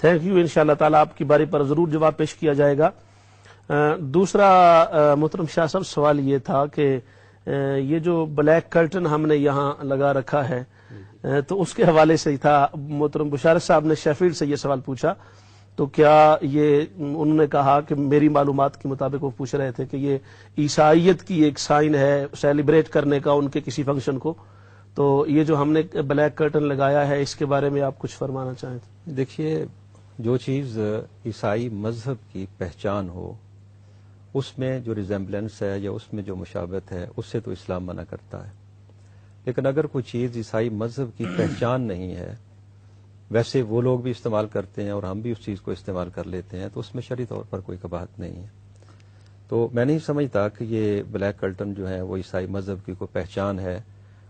Thank you. انشاءاللہ تعالیٰ آپ کی باری پر ضرور جواب پیش کیا جائے گا. دوسرا محترم شاہ صاحب سوال یہ تھا کہ یہ جو بلیک کرٹن ہم نے یہاں لگا رکھا ہے تو اس کے حوالے سے ہی تھا. محترم بشارت صاحب نے شیفیلڈ سے یہ سوال پوچھا تو کیا یہ انہوں نے کہا کہ میری معلومات کے مطابق وہ پوچھ رہے تھے کہ یہ عیسائیت کی ایک سائن ہے سیلیبریٹ کرنے کا ان کے کسی فنکشن کو, تو یہ جو ہم نے بلیک کرٹن لگایا ہے اس کے بارے میں آپ کچھ فرمانا چاہیں؟ دیکھیے, جو چیز عیسائی مذہب کی پہچان ہو اس میں جو ریزمبلنس ہے یا اس میں جو مشابہت ہے اس سے تو اسلام منع کرتا ہے. لیکن اگر کوئی چیز عیسائی مذہب کی پہچان نہیں ہے, ویسے وہ لوگ بھی استعمال کرتے ہیں اور ہم بھی اس چیز کو استعمال کر لیتے ہیں, تو اس میں شرعی طور پر کوئی قباحت نہیں ہے. تو میں نہیں سمجھتا کہ یہ بلیک کرٹن جو ہے وہ عیسائی مذہب کی کوئی پہچان ہے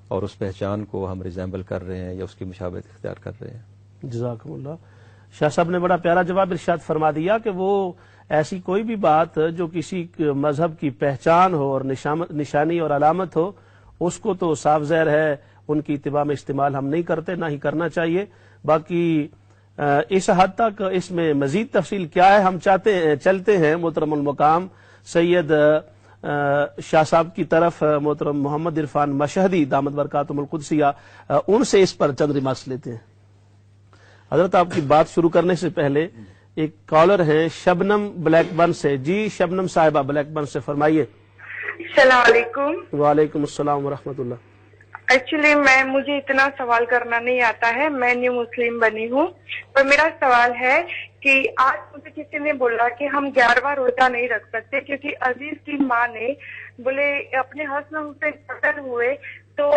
اور اس پہچان کو ہم ریزمبل کر رہے ہیں یا اس کی مشابہت اختیار کر رہے ہیں. جزاکم اللہ. شاہ صاحب نے بڑا پیارا جواب ارشاد فرما دیا کہ وہ ایسی کوئی بھی بات جو کسی مذہب کی پہچان ہو اور نشانی اور علامت ہو اس کو تو صاف ظاہر ہے ان کی اتباع میں استعمال ہم نہیں کرتے, نہ ہی کرنا چاہیے. باقی اس حد تک اس میں مزید تفصیل کیا ہے ہم چلتے ہیں محترم المقام سید شاہ صاحب کی طرف. محترم محمد عرفان مشہدی دامت برکاتہم القدسیہ ان سے اس پر چند ریمارکس لیتے ہیں. حضرت آپ کی بات شروع کرنے سے پہلے ایک کالر ہیں شبنم بلیک برن سے. جی شبنم صاحبہ بلیک برن سے فرمائیے. السلام علیکم. وعلیکم السلام ورحمۃ اللہ. ایکچولی مجھے اتنا سوال کرنا نہیں آتا ہے, میں نیو مسلم بنی ہوں, پر میرا سوال ہے کہ آج مجھے کسی نے بولا کہ ہم 11واں روزہ نہیں رکھ سکتے کیونکہ عزیز کی ماں نے بولے اپنے حسن حسین قتل ہوئے تو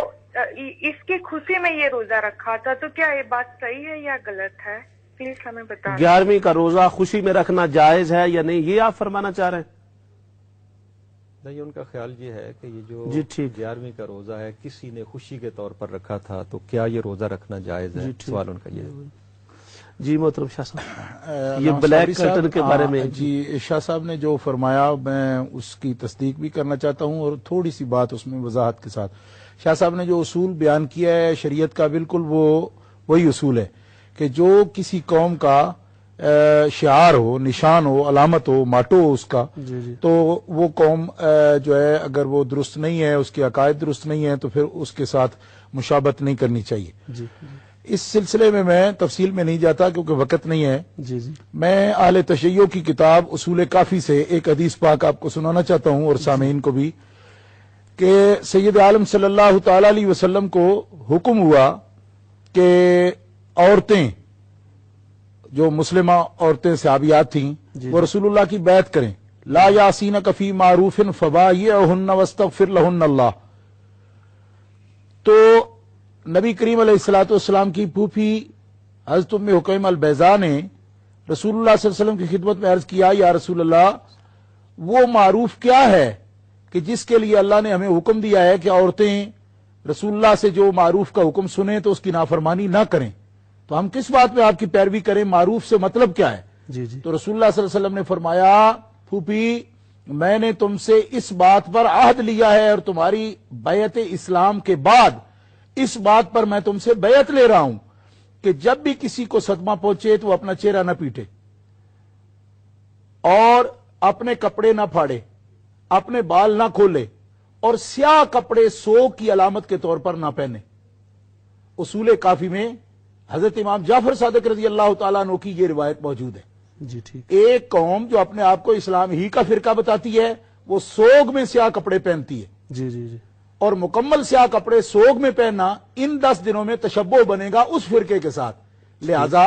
اس کی خوشی میں یہ روزہ رکھا تھا, تو کیا یہ بات صحیح ہے یا غلط ہے؟ پلیز ہمیں بتا. 11ویں کا روزہ خوشی میں رکھنا جائز ہے یا نہیں, یہ آپ فرمانا چاہ رہے ہیں؟ نہیں, ان کا خیال یہ ہے کہ یہ جو جی ٹھیک 11ویں کا روزہ ہے کسی نے خوشی کے طور پر رکھا تھا تو کیا یہ روزہ رکھنا جائز ہے؟ سوال ان کا یہ ہے. جی محترم شاہ صاحب یہ بلیک کرٹن کے بارے میں. جی شاہ صاحب نے جو فرمایا میں اس کی تصدیق بھی کرنا چاہتا ہوں اور تھوڑی سی بات اس میں وضاحت کے ساتھ. شاہ صاحب نے جو اصول بیان کیا ہے شریعت کا بالکل وہی اصول ہے کہ جو کسی قوم کا شعار ہو, نشان ہو, علامت ہو, ماٹو ہو اس کا, تو وہ قوم جو ہے اگر وہ درست نہیں ہے, اس کے عقائد درست نہیں ہے, تو پھر اس کے ساتھ مشابہت نہیں کرنی چاہیے. اس سلسلے میں تفصیل میں نہیں جاتا کیونکہ وقت نہیں ہے. میں اہل تشیع کی کتاب اصول کافی سے ایک حدیث پاک آپ کو سنانا چاہتا ہوں اور سامعین کو بھی, کہ سید عالم صلی اللہ تعالی علیہ وسلم کو حکم ہوا کہ عورتیں جو مسلمہ عورتیں صحابیات تھیں وہ رسول اللہ کی بیعت کریں. لا یاسینک فی معروف فبایعہن واستغفر لہن اللہ. تو نبی کریم علیہ الصلوۃ والسلام کی پھوپھی حضرت ام حکیم البیضاء نے رسول اللہ صلی اللہ علیہ وسلم کی خدمت میں عرض کیا, یا رسول اللہ وہ معروف کیا ہے کہ جس کے لیے اللہ نے ہمیں حکم دیا ہے کہ عورتیں رسول اللہ سے جو معروف کا حکم سنیں تو اس کی نافرمانی نہ کریں, تو ہم کس بات میں آپ کی پیروی کریں, معروف سے مطلب کیا ہے؟ تو رسول اللہ صلی اللہ علیہ وسلم نے فرمایا, پھوپھی میں نے تم سے اس بات پر عہد لیا ہے اور تمہاری بیعت اسلام کے بعد اس بات پر میں تم سے بیعت لے رہا ہوں کہ جب بھی کسی کو صدمہ پہنچے تو وہ اپنا چہرہ نہ پیٹے اور اپنے کپڑے نہ پھاڑے, اپنے بال نہ کھولے اور سیاہ کپڑے سوگ کی علامت کے طور پر نہ پہنے. اصول کافی میں حضرت امام جعفر صادق رضی اللہ تعالیٰ عنہ کی یہ روایت موجود ہے. جی ٹھیک. ایک قوم جو اپنے آپ کو اسلام ہی کا فرقہ بتاتی ہے وہ سوگ میں سیاہ کپڑے پہنتی ہے. جی جی جی. اور مکمل سیاہ کپڑے سوگ میں پہننا ان 10 دنوں میں تشبہ بنے گا اس فرقے کے ساتھ. لہذا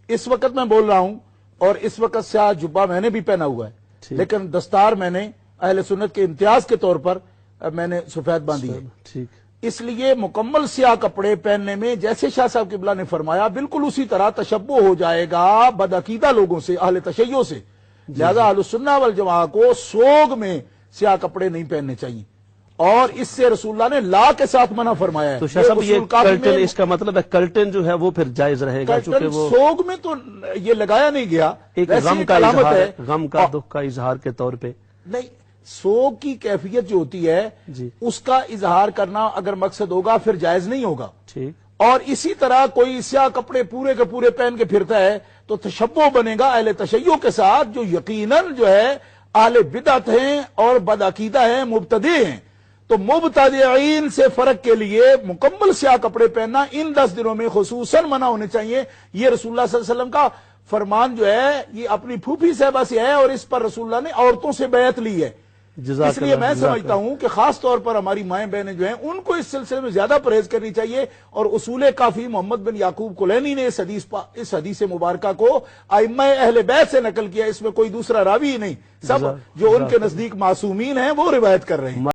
اس وقت میں بول رہا ہوں اور اس وقت سیاہ جبہ میں نے بھی پہنا ہوا ہے, لیکن دستار میں نے اہل سنت کے امتیاز کے طور پر میں نے سفید باندھی ہے. ٹھیک. اس لیے مکمل سیاہ کپڑے پہننے میں جیسے شاہ صاحب قبلہ نے فرمایا بالکل اسی طرح تشبہ ہو جائے گا بدعقیدہ لوگوں سے, اہل تشیع سے. لہذا اہل السنہ والجماعہ کو سوگ میں سیاہ کپڑے نہیں پہننے چاہیے اور اس سے رسول اللہ نے لا کے ساتھ منع فرمایا ہے. تو شاہ صاحب یہ کرٹن, اس کا مطلب ہے کرٹن جو ہے وہ پھر جائز رہے گا چونکہ وہ سوگ میں تو یہ لگایا نہیں گیا, ایک غم کا اظہار ہے, غم کا دکھ کا اظہار کے طور پہ نہیں. سوگ کی کیفیت جو ہوتی ہے اس کا اظہار کرنا اگر مقصد ہوگا پھر جائز نہیں ہوگا. ٹھیک. اور اسی طرح کوئی سیاہ کپڑے پورے کے پورے پہن کے پھرتا ہے تو تشبہ بنے گا اہل تشیع کے ساتھ، جو یقیناً جو ہے اہل بدعت ہیں اور بدعقیدہ ہیں، مبتدع ہیں۔ تو مبتدعین سے فرق کے لیے مکمل سیاہ کپڑے پہننا ان 10 دنوں میں خصوصاً منع ہونے چاہیے۔ یہ رسول اللہ صلی اللہ علیہ وسلم کا فرمان جو ہے یہ اپنی پھوپھی صاحبہ سے ہے، اور اس پر رسول اللہ نے عورتوں سے بیعت لی ہے۔ اس لیے میں سمجھتا ہوں کہ خاص طور پر ہماری مائیں بہنیں جو ہیں ان کو اس سلسلے میں زیادہ پرہیز کرنی چاہیے، اور اصول کافی محمد بن یعقوب کلینی نے اس حدیث مبارکہ کو ائمہ اہل بیت سے نقل کیا، اس میں کوئی دوسرا راوی ہی نہیں، سب جو ان کے نزدیک معصومین ہیں وہ روایت کر رہے ہیں۔